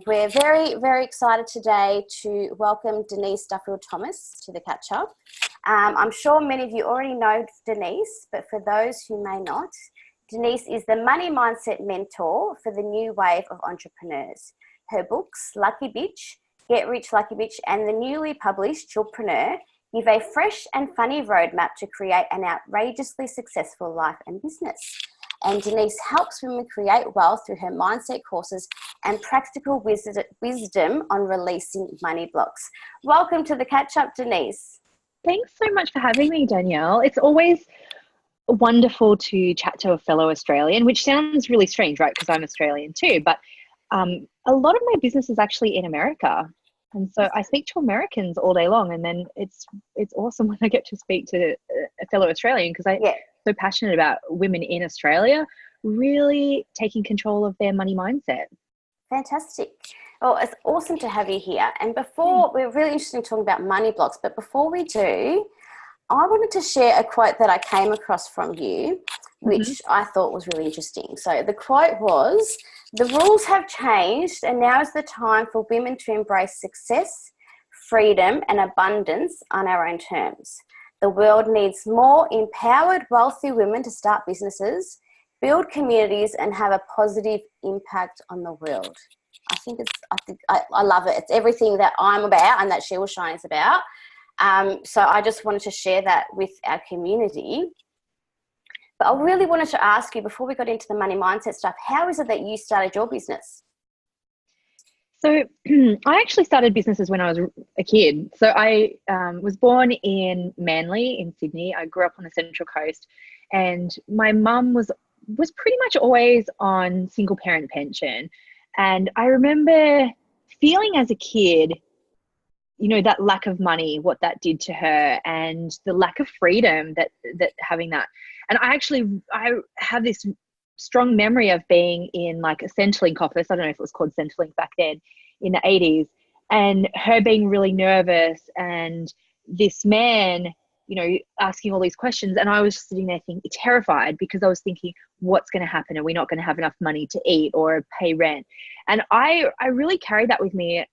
We're very, very excited today to welcome Denise Duffield-Thomas to the Catch Up. I'm sure many of you already know Denise, but for those who may not, Denise is the money mindset mentor for the new wave of entrepreneurs. Her books, Lucky Bitch, Get Rich Lucky Bitch, and the newly published Chillpreneur give a fresh and funny roadmap to create an outrageously successful life and business. And Denise helps women create wealth through her mindset courses and practical wisdom on releasing money blocks. Welcome to the Catch Up, Denise. Thanks so much for having me, Danielle. It's always wonderful to chat to a fellow Australian, which sounds really strange, right? Because I'm Australian too, but a lot of my business is actually in America. And so I speak to Americans all day long, and then it's awesome when I get to speak to a fellow Australian, because I'm so passionate about women in Australia really taking control of their money mindset. Fantastic. Well, it's awesome to have you here. And before, we're really interested in talking about money blocks, but before we do, I wanted to share a quote that I came across from you, which I thought was really interesting. So the quote was, "The rules have changed, and now is the time for women to embrace success, freedom, and abundance on our own terms. The world needs more empowered, wealthy women to start businesses, build communities, and have a positive impact on the world." I love it. It's everything that I'm about and that She Will Shine is about. So I just wanted to share that with our community. But I really wanted to ask you, before we got into the money mindset stuff, how is it that you started your business? So I actually started businesses when I was a kid. So I was born in Manly in Sydney. I grew up on the Central Coast, and my mum was pretty much always on single parent pension. And I remember feeling as a kid, you know, that lack of money, what that did to her, and the lack of freedom that having that. And I have this strong memory of being in like a Centrelink office. I don't know if it was called Centrelink back then in the 80s, and her being really nervous, and this man, you know, asking all these questions. And I was just sitting there terrified, because I was thinking, what's going to happen? Are we not going to have enough money to eat or pay rent? And I really carried that with me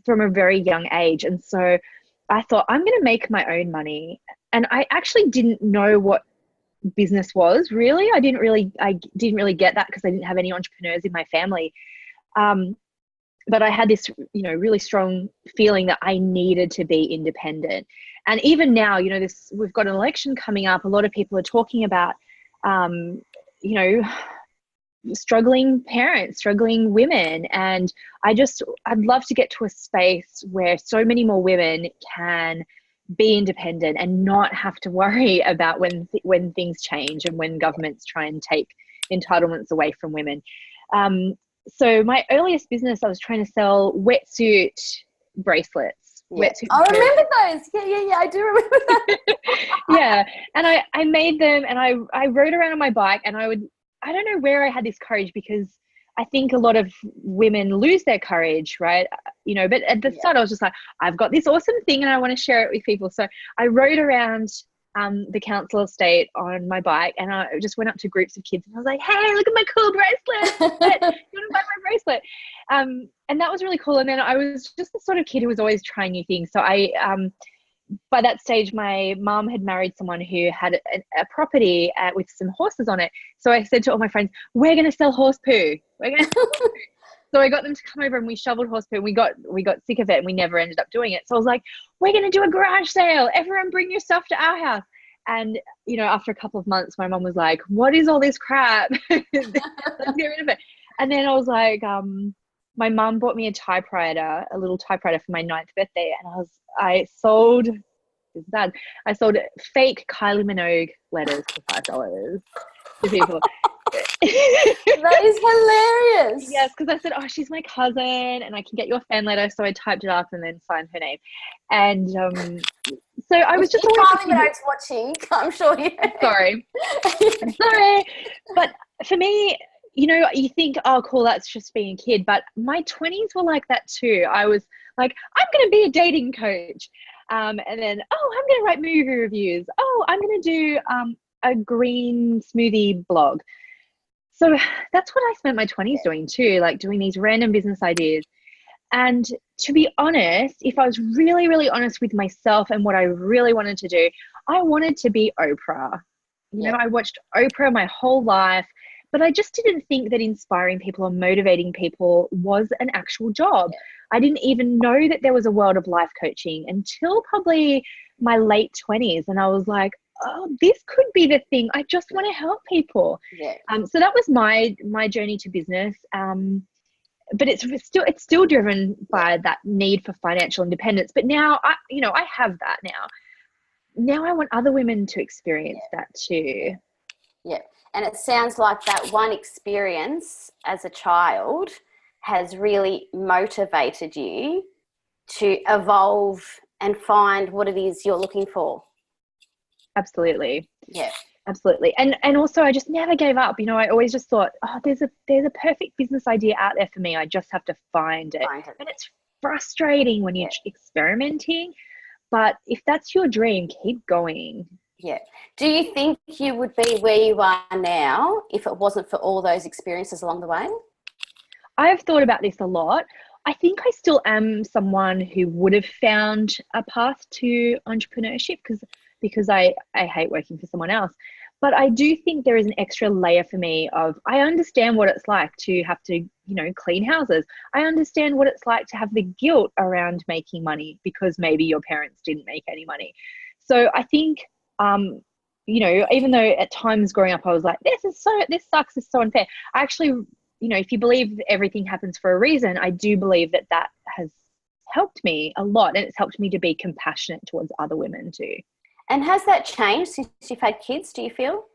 from a very young age. And so I thought, I'm going to make my own money. And I actually didn't know what business was really. I didn't really get that, because I didn't have any entrepreneurs in my family. But I had this, you know, really strong feeling that I needed to be independent. And even now, you know, we've got an election coming up. A lot of people are talking about, you know, struggling parents, struggling women. And I'd love to get to a space where so many more women can be independent and not have to worry about when things change and when governments try and take entitlements away from women. So my earliest business, I was trying to sell wetsuit bracelets. Yeah. I remember those. Yeah, I do remember that. Yeah, and I made them, and I rode around on my bike, and I don't know where I had this courage, because I think a lot of women lose their courage, right? You know, but at the start I was just like, I've got this awesome thing and I want to share it with people. So I rode around the council estate on my bike, and I just went up to groups of kids, and I was like, hey, look at my cool bracelet. You want to buy my bracelet? And that was really cool. And then I was just the sort of kid who was always trying new things. So by that stage, my mom had married someone who had a property with some horses on it. So I said to all my friends, we're going to sell horse poo. So I got them to come over, and we shoveled horse poo, and we got sick of it, and we never ended up doing it. So I was like, we're going to do a garage sale. Everyone bring your stuff to our house. And, you know, after a couple of months, my mom was like, what is all this crap? Let's get rid of it. And then I was like, my mom bought me a little typewriter for my 9th birthday. And I sold fake Kylie Minogue letters for $5 to people. That is hilarious. Yes, because I said, oh, she's my cousin and I can get your fan letter. So I typed it up and then signed her name. And so I was just always Kylie Minogue's watching, I'm sure you Sorry. But for me, you know, you think, oh, cool, that's just being a kid. But my 20s were like that too. I was like, I'm going to be a dating coach. And then, oh, I'm going to write movie reviews. Oh, I'm going to do a green smoothie blog. So that's what I spent my 20s doing too, like doing these random business ideas. And to be honest, if I was really, really honest with myself and what I really wanted to do, I wanted to be Oprah. You know, I watched Oprah my whole life, but I just didn't think that inspiring people or motivating people was an actual job. I didn't even know that there was a world of life coaching until probably my late 20s. And I was like, oh, this could be the thing. I just want to help people. So that was my journey to business. But it's still driven by that need for financial independence. But now I have that now. Now I want other women to experience that too. Yeah. And it sounds like that one experience as a child has really motivated you to evolve and find what it is you're looking for. Absolutely. Yeah. Absolutely. And also I just never gave up. You know, I always just thought, oh, there's a perfect business idea out there for me. I just have to find it. And it's frustrating when you're experimenting, but if that's your dream, keep going. Yeah. Do you think you would be where you are now if it wasn't for all those experiences along the way? I've thought about this a lot. I think I still am someone who would have found a path to entrepreneurship because I hate working for someone else. But I do think there is an extra layer for me of, I understand what it's like to have to, clean houses. I understand what it's like to have the guilt around making money because maybe your parents didn't make any money. So I think, even though at times growing up I was like, this sucks, this is so unfair. I actually, if you believe everything happens for a reason, I do believe that has helped me a lot, and it's helped me to be compassionate towards other women too. And has that changed since you've had kids, do you feel?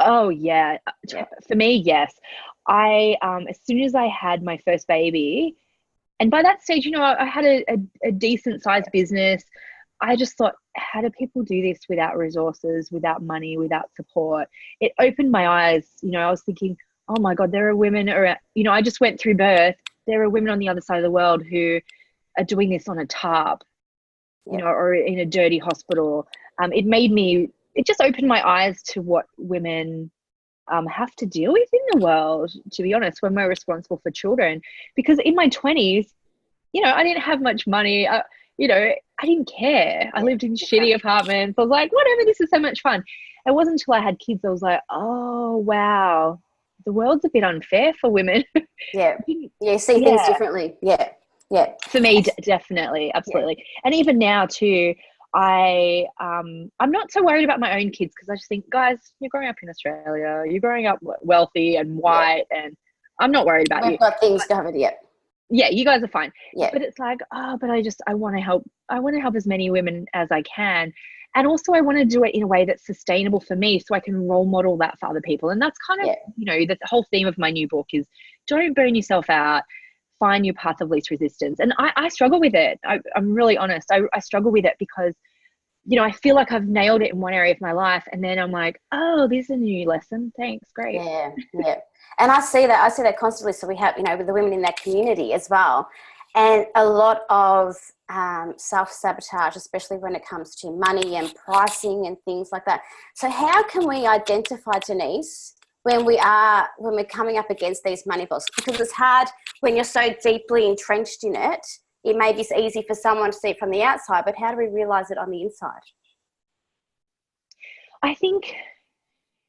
Oh, yeah. For me, yes. I, as soon as I had my first baby, and by that stage, I had a decent sized business. I just thought, how do people do this without resources, without money, without support? It opened my eyes. I was thinking, oh my God, there are women around, I just went through birth. There are women on the other side of the world who are doing this on a tarp, or in a dirty hospital. It just opened my eyes to what women have to deal with in the world, to be honest, when we're responsible for children. Because in my 20s, I didn't have much money. I didn't care. I lived in shitty apartments. I was like, whatever, this is so much fun. It wasn't until I had kids I was like, oh, wow, the world's a bit unfair for women. Yeah. Yeah, see things differently. Yeah. Yeah. For me, definitely. Absolutely. Yeah. And even now too, I'm not so worried about my own kids because I just think, guys, you're growing up in Australia, you're growing up wealthy and white, and I'm not worried about you. We've got things covered yet. Yeah, you guys are fine. Yeah. But it's like, but I want to help. I want to help as many women as I can. And also I want to do it in a way that's sustainable for me so I can role model that for other people. And that's kind of, the whole theme of my new book is don't burn yourself out. Find your path of least resistance. And I struggle with it. I'm really honest. I struggle with it because, I feel like I've nailed it in one area of my life. And then I'm like, oh, this is a new lesson. Thanks. Great. Yeah. Yeah. And I see that constantly. So we have, with the women in that community as well. And a lot of self-sabotage, especially when it comes to money and pricing and things like that. So how can we identify, Denise, when we're coming up against these money blocks? Because it's hard when you're so deeply entrenched in it. It may be easy for someone to see it from the outside, but how do we realize it on the inside? I think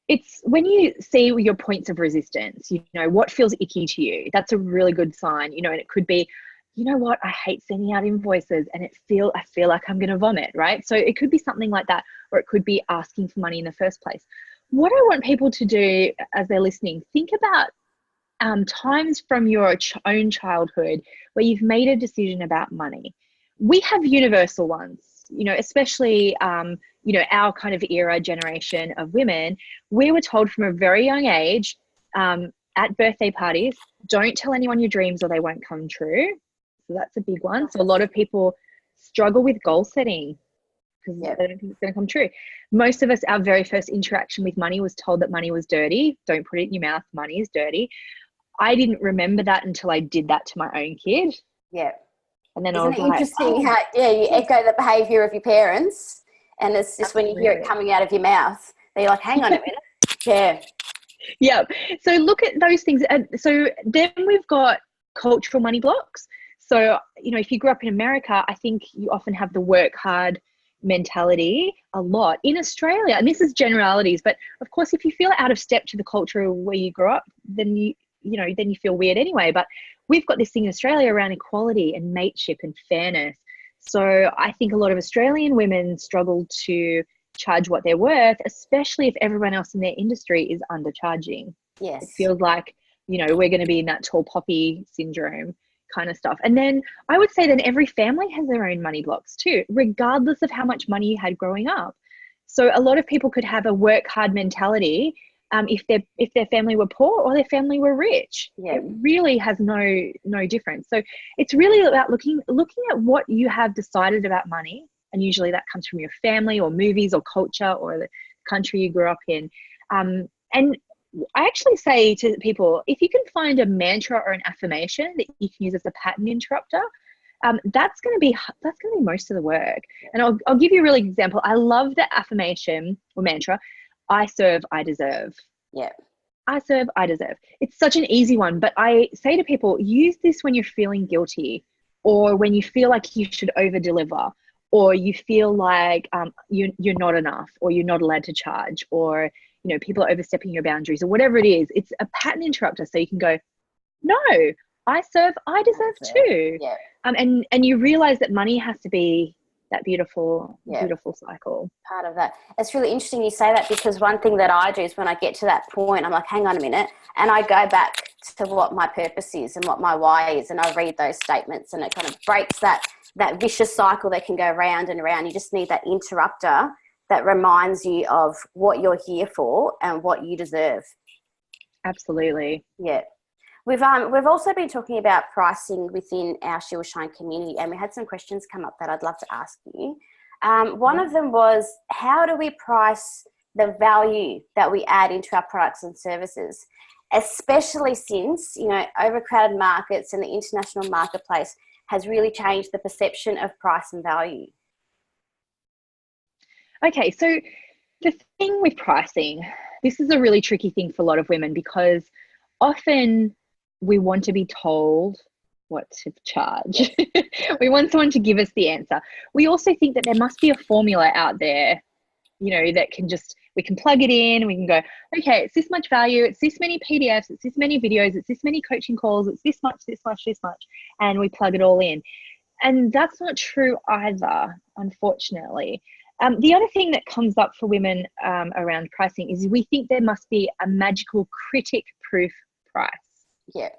it's when you see your points of resistance, what feels icky to you. That's a really good sign, and it could be, what, I hate sending out invoices and I feel like I'm going to vomit, right? So it could be something like that, or it could be asking for money in the first place. What I want people to do as they're listening, think about times from your own childhood where you've made a decision about money. We have universal ones, especially, our kind of era generation of women. We were told from a very young age at birthday parties, don't tell anyone your dreams or they won't come true. So that's a big one. So a lot of people struggle with goal setting because they don't think it's going to come true. Most of us, our very first interaction with money was told that money was dirty. Don't put it in your mouth. Money is dirty. I didn't remember that until I did that to my own kid. Yeah. And then Isn't it interesting how you echo the behaviour of your parents, and it's just Absolutely. When you hear it coming out of your mouth, that you're like, hang on a minute. Yeah. Yeah. So look at those things. And so then we've got cultural money blocks. So, you know, if you grew up in America, I think you often have the work hard mentality a lot. In Australia, and this is generalities, but of course, if you feel out of step to the culture where you grew up, then then you feel weird anyway. But we've got this thing in Australia around equality and mateship and fairness. So I think a lot of Australian women struggle to charge what they're worth, especially if everyone else in their industry is undercharging. Yes. It feels like, you know, we're going to be in that tall poppy syndrome kind of stuff. And then I would say then every family has their own money blocks too, regardless of how much money you had growing up. So a lot of people could have a work hard mentality if their family were poor or their family were rich. Yeah. It really has no difference. So it's really about looking at what you have decided about money, and usually that comes from your family or movies or culture or the country you grew up in. And I actually say to people, if you can find a mantra or an affirmation that you can use as a pattern interrupter, that's going to be most of the work. And I'll give you a really example. I love the affirmation or mantra, I serve, I deserve. Yeah. I serve, I deserve. It's such an easy one, but I say to people, use this when you're feeling guilty, or when you feel like you should over deliver, or you feel like you're not enough, or you're not allowed to charge, or you know, people are overstepping your boundaries, or whatever it is. It's a pattern interrupter, so you can go, no, I serve, I deserve too. Yeah. And you realize that money has to be that beautiful cycle. Part of that. It's really interesting you say that, because one thing that I do is when I get to that point, I'm like, hang on a minute, and I go back to what my purpose is and what my why is, and I read those statements, and it kind of breaks that vicious cycle that can go round and around. You just need that interrupter that reminds you of what you're here for and what you deserve. Absolutely. Yeah. We've also been talking about pricing within our She'll Shine community, and we had some questions come up that I'd love to ask you. One of them was, how do we price the value that we add into our products and services, especially since, you know, overcrowded markets and the international marketplace has really changed the perception of price and value? Okay, so the thing with pricing, this is a really tricky thing for a lot of women, because often we want to be told what to charge. We want someone to give us the answer. We also think that there must be a formula out there, you know, that we can plug it in, we can go, okay, it's this much value, it's this many PDFs, it's this many videos, it's this many coaching calls, it's this much, and we plug it all in. And that's not true either, unfortunately. The other thing that comes up for women around pricing is we think there must be a magical critic-proof price. Yeah.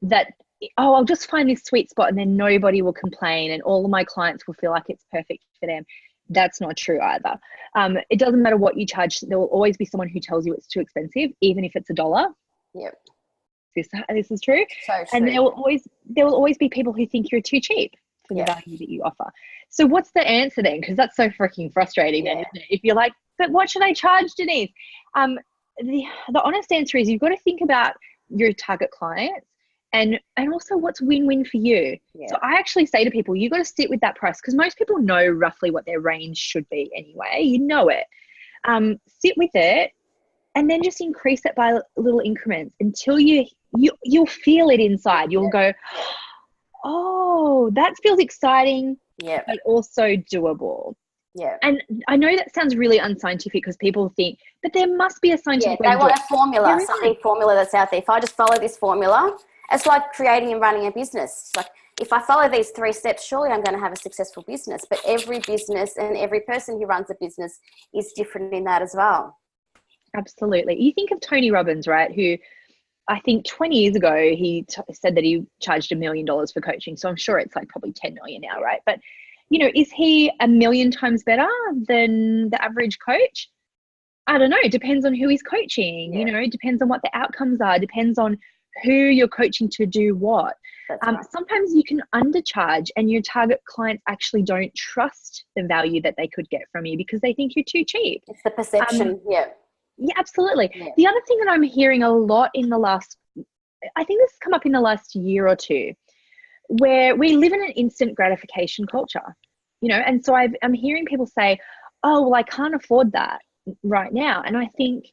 That, oh, I'll just find this sweet spot and then nobody will complain and all of my clients will feel like it's perfect for them. That's not true either. It doesn't matter what you charge. There will always be someone who tells you it's too expensive, even if it's $1. Yep. This is true. So true. And there will always be people who think you're too cheap for the value that you offer. So what's the answer then? Because that's so freaking frustrating then, isn't it? If you're like, but what should I charge, Denise? The honest answer is you've got to think about your target clients and also what's win-win for you. Yeah. So I actually say to people, you got to sit with that price, because most people know roughly what their range should be anyway. You know it. Sit with it and then just increase it by little increments until you'll feel it inside. You'll go, oh, that feels exciting, but also doable. Yeah. And I know that sounds really unscientific, because people think, but there must be a scientific way. They want a formula, formula that's out there. If I just follow this formula, it's like creating and running a business. It's like, if I follow these 3 steps, surely I'm going to have a successful business. But every business and every person who runs a business is different in that as well. Absolutely. You think of Tony Robbins, right? Who I think 20 years ago, he said that he charged $1 million for coaching. So I'm sure it's like probably 10 million now, right? But, you know, is he 1,000,000 times better than the average coach? I don't know. It depends on who he's coaching. You know, it depends on what the outcomes are. It depends on who you're coaching to do what. Right. Sometimes you can undercharge and your target clients actually don't trust the value that they could get from you because they think you're too cheap. It's the perception. Yeah, absolutely. Yeah. The other thing that I'm hearing a lot I think this has come up in the last year or two, where we live in an instant gratification culture, you know, and so I'm hearing people say, oh, well, I can't afford that right now. And I think,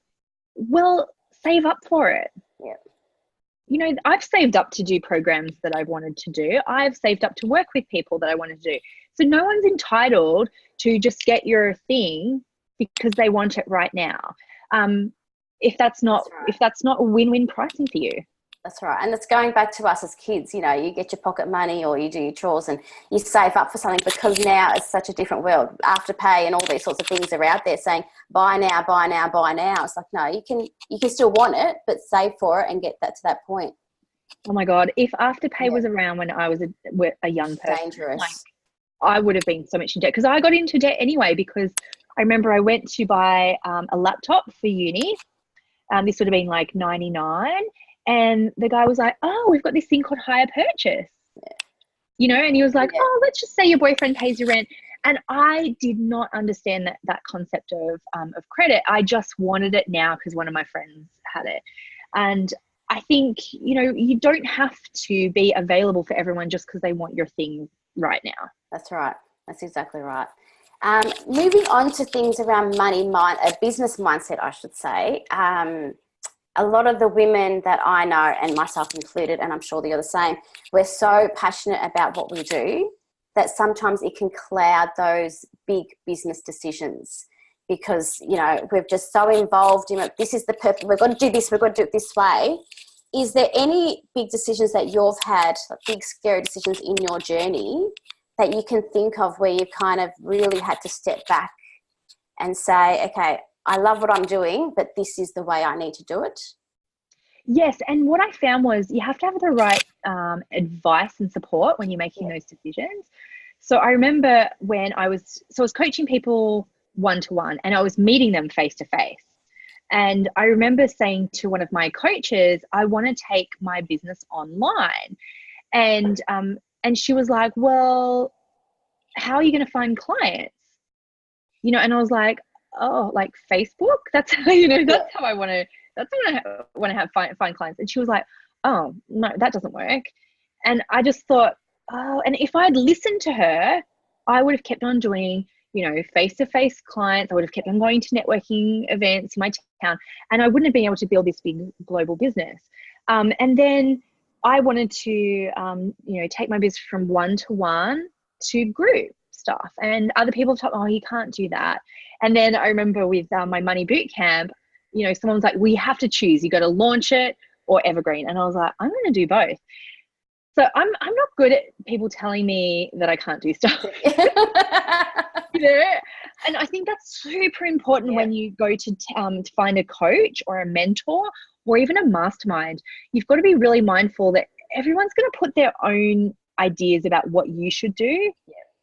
well, save up for it. Yeah. you know, I've saved up to do programs that I've wanted to do. I've saved up to work with people that I wanted to do. So no one's entitled to just get your thing because they want it right now. If that's not a win-win pricing for you. That's right. And it's going back to us as kids, you know, you get your pocket money or you do your chores and you save up for something, because now it's such a different world. Afterpay and all these sorts of things are out there saying, buy now, buy now, buy now. It's like, no, you can still want it, but save for it and get that to that point. Oh my God. If Afterpay was around when I was a young person, dangerous. Like, I would have been so much in debt, because I got into debt anyway, because I remember I went to buy a laptop for uni. This would have been like 99. And the guy was like, oh, we've got this thing called hire purchase, you know, and he was like, oh, let's just say your boyfriend pays your rent. And I did not understand that concept of credit. I just wanted it now because one of my friends had it. And I think, you know, you don't have to be available for everyone just because they want your thing right now. That's right. That's exactly right. Moving on to things around money, a business mindset, I should say. A lot of the women that I know, and myself included, and I'm sure you're the same, we're so passionate about what we do that sometimes it can cloud those big business decisions, because, you know, we're just so involved in it. This is the purpose. We've got to do this. We've got to do it this way. Is there any big decisions that you've had, like big scary decisions in your journey that you can think of where you kind of really had to step back and say, okay, I love what I'm doing, but this is the way I need to do it? Yes. And what I found was you have to have the right advice and support when you're making those decisions. So I remember when I was coaching people one-to-one, and I was meeting them face-to-face. And I remember saying to one of my coaches, I want to take my business online. And she was like, well, how are you going to find clients? You know, and I was like, oh, like Facebook? That's how, you know, that's how I want to find clients. And she was like, oh, no, that doesn't work. And I just thought, oh, and if I'd listened to her, I would have kept on doing, you know, face-to-face clients. I would have kept on going to networking events in my town, and I wouldn't have been able to build this big global business. And then I wanted to, you know, take my business from one-to-one to group stuff, and other people thought, oh, you can't do that. And then I remember with my money boot camp, you know, someone was like, we have to choose. You got to launch it or evergreen. And I was like, I'm going to do both. So I'm not good at people telling me that I can't do stuff. You know? And I think that's super important when you go to find a coach or a mentor or even a mastermind. You've got to be really mindful that everyone's going to put their own ideas about what you should do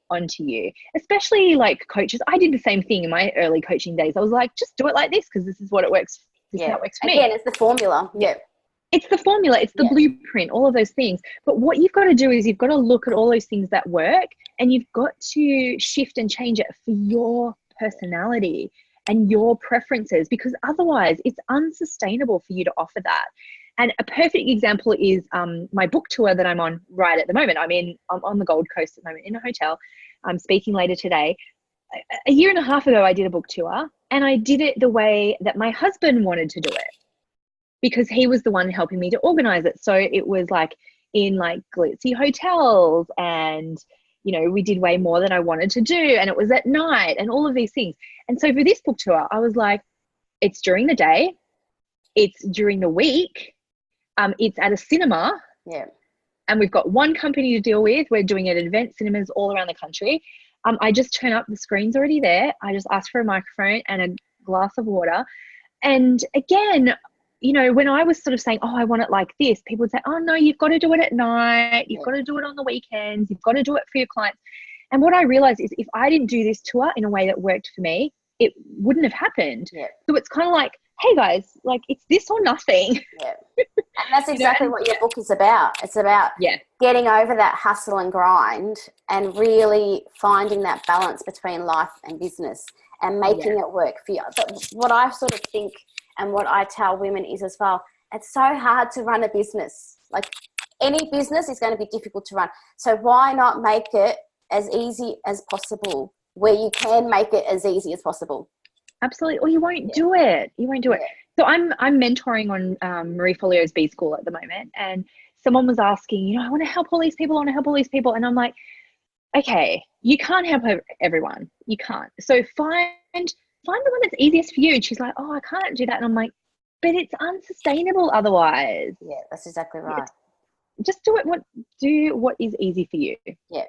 onto you, especially like coaches. I did the same thing in my early coaching days. I was like, just do it like this because this is what it works. This is how it works for me. Again, it's the formula. It's the formula. It's the blueprint, all of those things. But what you've got to do is you've got to look at all those things that work, and you've got to shift and change it for your personality and your preferences, because otherwise it's unsustainable for you to offer that. And a perfect example is my book tour that I'm on right at the moment. I'm on the Gold Coast at the moment in a hotel. I'm speaking later today. A year and a half ago, I did a book tour, and I did it the way that my husband wanted to do it, because he was the one helping me to organize it. So it was like in like glitzy hotels, and, you know, we did way more than I wanted to do. And it was at night and all of these things. And so for this book tour, I was like, it's during the day, it's during the week, it's at a cinema. And we've got one company to deal with. We're doing it at event cinemas all around the country. I just turn up, the screen's already there. I just ask for a microphone and a glass of water. And again, you know, when I was sort of saying, oh, I want it like this, people would say, oh, no, you've got to do it at night. You've got to do it on the weekends. You've got to do it for your clients. And what I realized is if I didn't do this tour in a way that worked for me, it wouldn't have happened. So it's kind of like, hey, guys, like it's this or nothing. And that's exactly what your book is about. It's about getting over that hustle and grind and really finding that balance between life and business and making it work for you. But what I sort of think and what I tell women is as well, it's so hard to run a business. Like any business is going to be difficult to run. So why not make it as easy as possible where you can make it as easy as possible? Absolutely. Or you won't do it. You won't do it. So I'm mentoring on Marie Forleo's B School at the moment, and someone was asking, I want to help all these people. I want to help all these people. And I'm like, okay, you can't help everyone. You can't. So find the one that's easiest for you. And she's like, oh, I can't do that. And I'm like, but it's unsustainable otherwise. Yeah, that's exactly right. Just do what is easy for you. Yeah.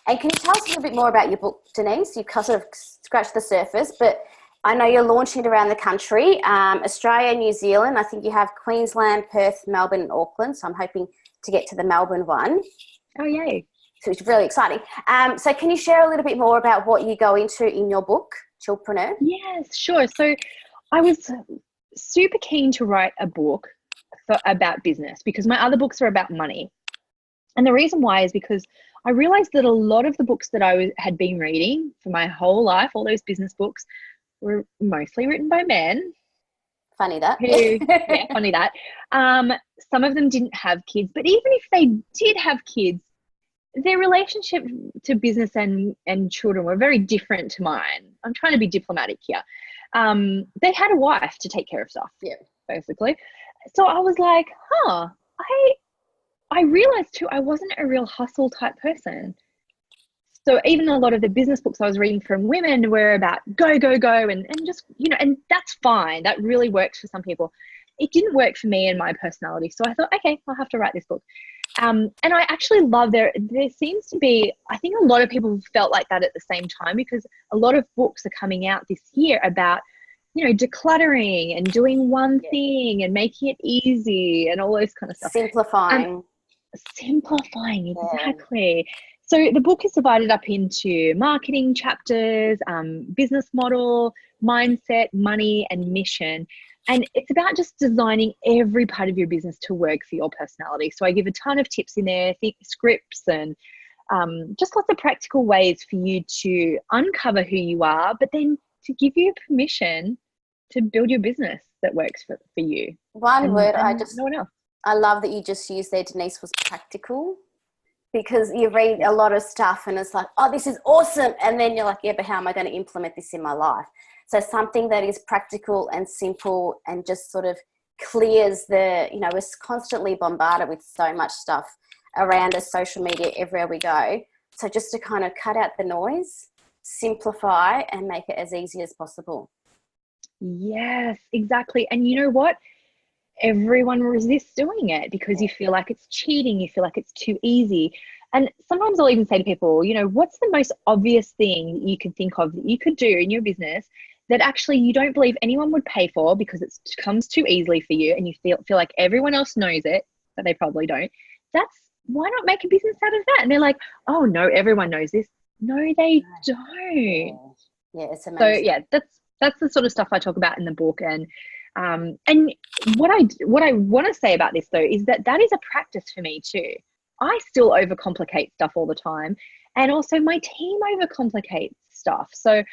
And can you tell us a little bit more about your book, Denise? You've sort of scratched the surface, but I know you're launching it around the country, Australia, New Zealand. I think you have Queensland, Perth, Melbourne and Auckland. So I'm hoping to get to the Melbourne one. Oh, yay. So it's really exciting. So can you share a little bit more about what you go into in your book, Chillpreneur? Yes, sure. So I was super keen to write a book about business because my other books are about money. And the reason why is because I realized that a lot of the books that I had been reading for my whole life, all those business books, were mostly written by men. Funny that. Funny that. Some of them didn't have kids, but even if they did have kids, their relationship to business and children were very different to mine. I'm trying to be diplomatic here. They had a wife to take care of stuff, basically. So I was like, I realized too, I wasn't a real hustle type person. So even a lot of the business books I was reading from women were about go, go, go, and just, and that's fine. That really works for some people. It didn't work for me and my personality. So I thought, okay, I'll have to write this book. And I actually love there seems to be, I think a lot of people felt like that at the same time, because a lot of books are coming out this year about, decluttering and doing one thing and making it easy and all those kind of stuff. Simplifying, exactly. So the book is divided up into marketing chapters, business model, mindset, money, and mission. And it's about just designing every part of your business to work for your personality. So I give a ton of tips in there, scripts, and just lots of practical ways for you to uncover who you are, but then to give you permission to build your business that works for you. One word no one else. I love that you just used there, Denise, was practical. Because you read a lot of stuff and it's like, oh, this is awesome. And then you're like, yeah, but how am I going to implement this in my life? So something that is practical and simple and just sort of clears we're constantly bombarded with so much stuff around us, social media, everywhere we go. So just to kind of cut out the noise, simplify and make it as easy as possible. Yes, exactly. And you know what? Everyone resists doing it because you feel like it's cheating. You feel like it's too easy. And sometimes I'll even say to people, what's the most obvious thing that you can think of that you could do in your business that actually you don't believe anyone would pay for because it comes too easily for you and you feel like everyone else knows it, but they probably don't. Why not make a business out of that? And they're like, oh no, everyone knows this. No, they don't. Yeah, it's amazing. So yeah, that's the sort of stuff I talk about in the book. And what I want to say about this though is that is a practice for me too. I still overcomplicate stuff all the time, and also my team overcomplicates stuff. So,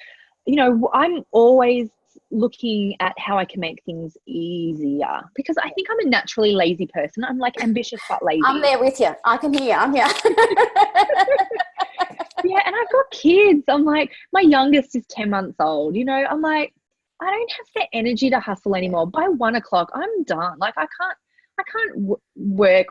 I'm always looking at how I can make things easier because I think I'm a naturally lazy person. I'm like ambitious but lazy. I'm there with you. I can hear you. I'm here. Yeah, and I've got kids. I'm like, my youngest is 10 months old. I'm like, I don't have the energy to hustle anymore. By 1 o'clock, I'm done. Like I can't work,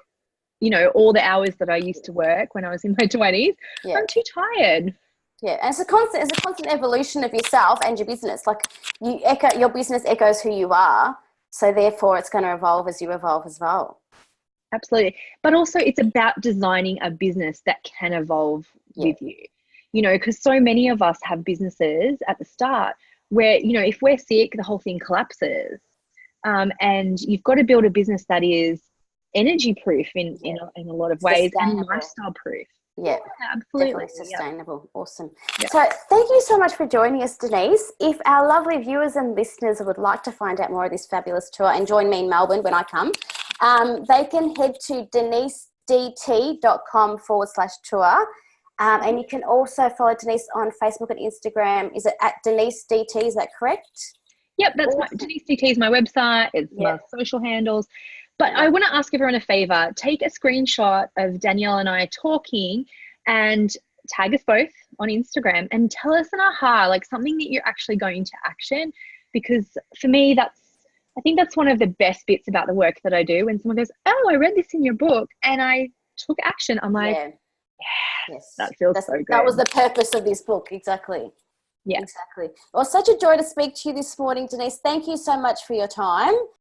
all the hours that I used to work when I was in my 20s. Yeah. I'm too tired. Yeah, and it's a constant evolution of yourself and your business. Like your business echoes who you are, so therefore it's going to evolve as you evolve as well. Absolutely, but also it's about designing a business that can evolve with you. Because so many of us have businesses at the start where if we're sick, the whole thing collapses, and you've got to build a business that is energy proof in a lot of ways and lifestyle proof. Yeah, absolutely. Definitely sustainable. Yep. Awesome. Yep. So thank you so much for joining us, Denise. If our lovely viewers and listeners would like to find out more of this fabulous tour and join me in Melbourne when I come, they can head to denisedt.com/tour. And you can also follow Denise on Facebook and Instagram. Is it at Denise DT? Is that correct? Yep, that's Denise DT is my website. It's my social handles. But I want to ask everyone a favor. Take a screenshot of Danielle and I talking and tag us both on Instagram and tell us an aha, like something that you're actually going to action. Because for me, I think that's one of the best bits about the work that I do. When someone goes, oh, I read this in your book and I took action. I'm like, Yeah. Yes. That feels so good. That was the purpose of this book. Exactly. Yeah. Exactly. Well, such a joy to speak to you this morning, Denise. Thank you so much for your time.